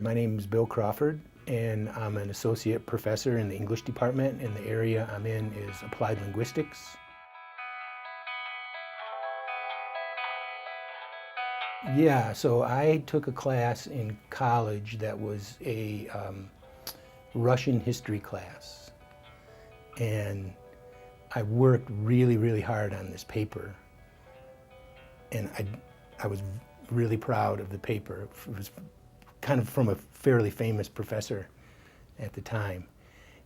My name is Bill Crawford, and I'm an associate professor in the English department, and the area I'm in is applied linguistics. Yeah, so I took a class in college that was a Russian history class, and I worked really, really hard on this paper, and I was really proud of the paper. It was kind of from a fairly famous professor at the time.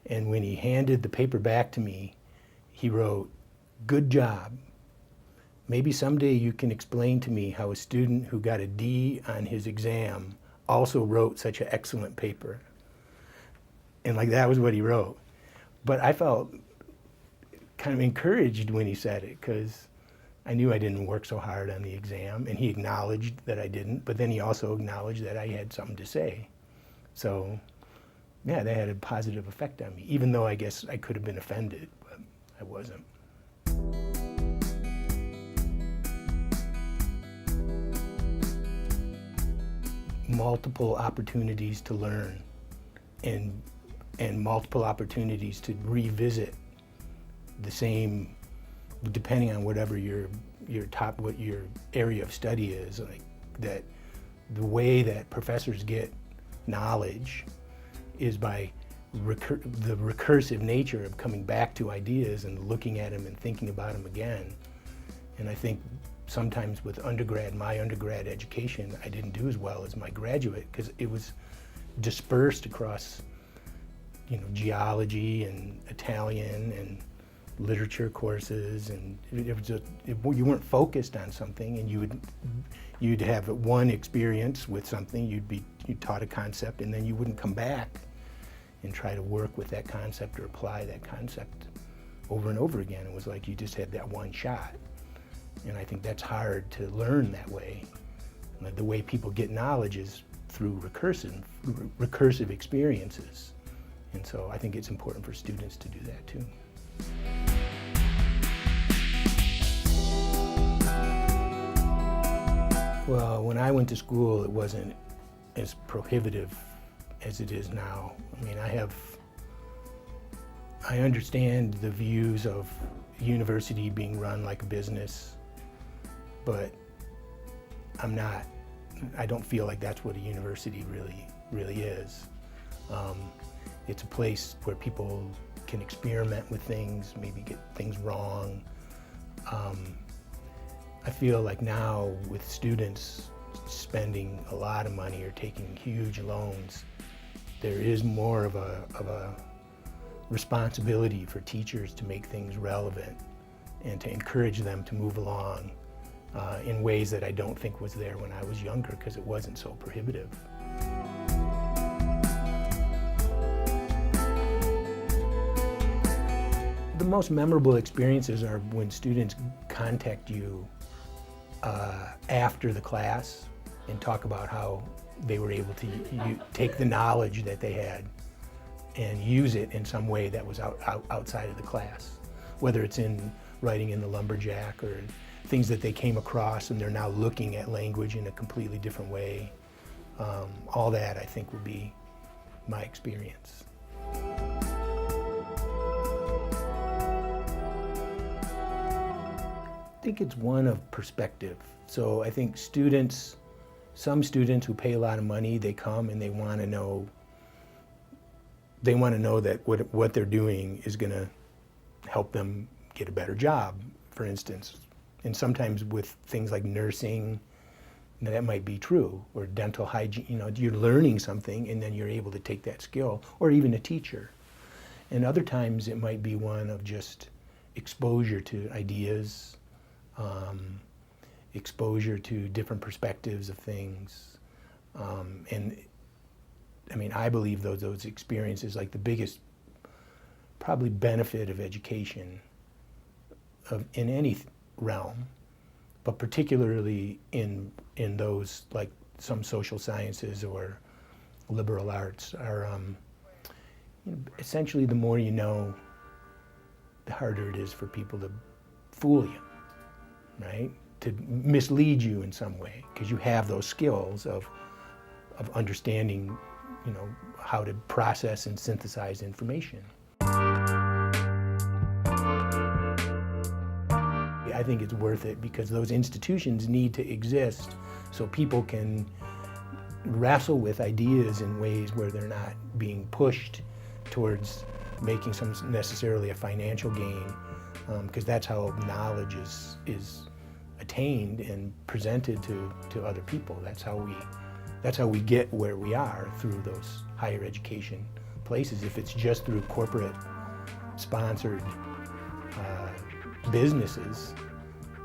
And when he handed the paper back to me, he wrote, "Good job. Maybe someday you can explain to me how a student who got a D on his exam also wrote such an excellent paper." And like that was what he wrote. But I felt kind of encouraged when he said it, because I knew I didn't work so hard on the exam, and he acknowledged that I didn't, but then he also acknowledged that I had something to say. So yeah, that had a positive effect on me, even though I guess I could have been offended, but I wasn't. Multiple opportunities to learn and multiple opportunities to revisit the same, depending on whatever what your area of study is. Like that, the way that professors get knowledge is by the recursive nature of coming back to ideas and looking at them and thinking about them again. And I think sometimes with my undergrad education, I didn't do as well as my graduate, because it was dispersed across, geology and Italian and literature courses, and you weren't focused on something, and you'd have one experience with something, you'd taught a concept, and then you wouldn't come back and try to work with that concept or apply that concept over and over again. It was like you just had that one shot. And I think that's hard to learn that way. The way people get knowledge is through recursive experiences. And so I think it's important for students to do that too. Well, when I went to school, it wasn't as prohibitive as it is now. I mean, I understand the views of university being run like a business, but I don't feel like that's what a university really is. It's a place where people can experiment with things, maybe get things wrong. I feel like now with students spending a lot of money or taking huge loans, there is more of a responsibility for teachers to make things relevant and to encourage them to move along in ways that I don't think was there when I was younger, because it wasn't so prohibitive. The most memorable experiences are when students contact you after the class and talk about how they were able to take the knowledge that they had and use it in some way that was outside of the class, whether it's in writing in the Lumberjack or things that they came across and they're now looking at language in a completely different way. All that, I think, would be my experience. I think it's one of perspective. So I think some students who pay a lot of money, they come and they want to know that what they're doing is going to help them get a better job, for instance. And sometimes with things like nursing, that might be true, or dental hygiene. You're learning something and then you're able to take that skill, or even a teacher. And other times it might be one of just exposure to ideas, exposure to different perspectives of things. And I mean, I believe those experiences, like the biggest probably benefit of education in any realm, but particularly in those like some social sciences or liberal arts, are essentially the more you know, the harder it is for people to fool you, right? To mislead you in some way, because you have those skills of of understanding, how to process and synthesize information. I think it's worth it because those institutions need to exist so people can wrestle with ideas in ways where they're not being pushed towards making some necessarily a financial gain, because that's how knowledge is attained and presented to other people. That's how we get where we are, through those higher education places. If it's just through corporate sponsored businesses,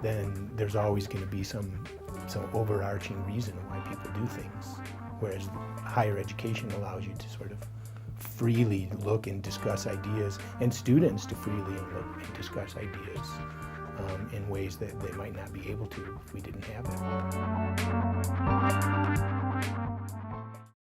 then there's always going to be some overarching reason why people do things. Whereas higher education allows you to sort of freely look and discuss ideas, and students to freely look and discuss ideas in ways that they might not be able to if we didn't have it.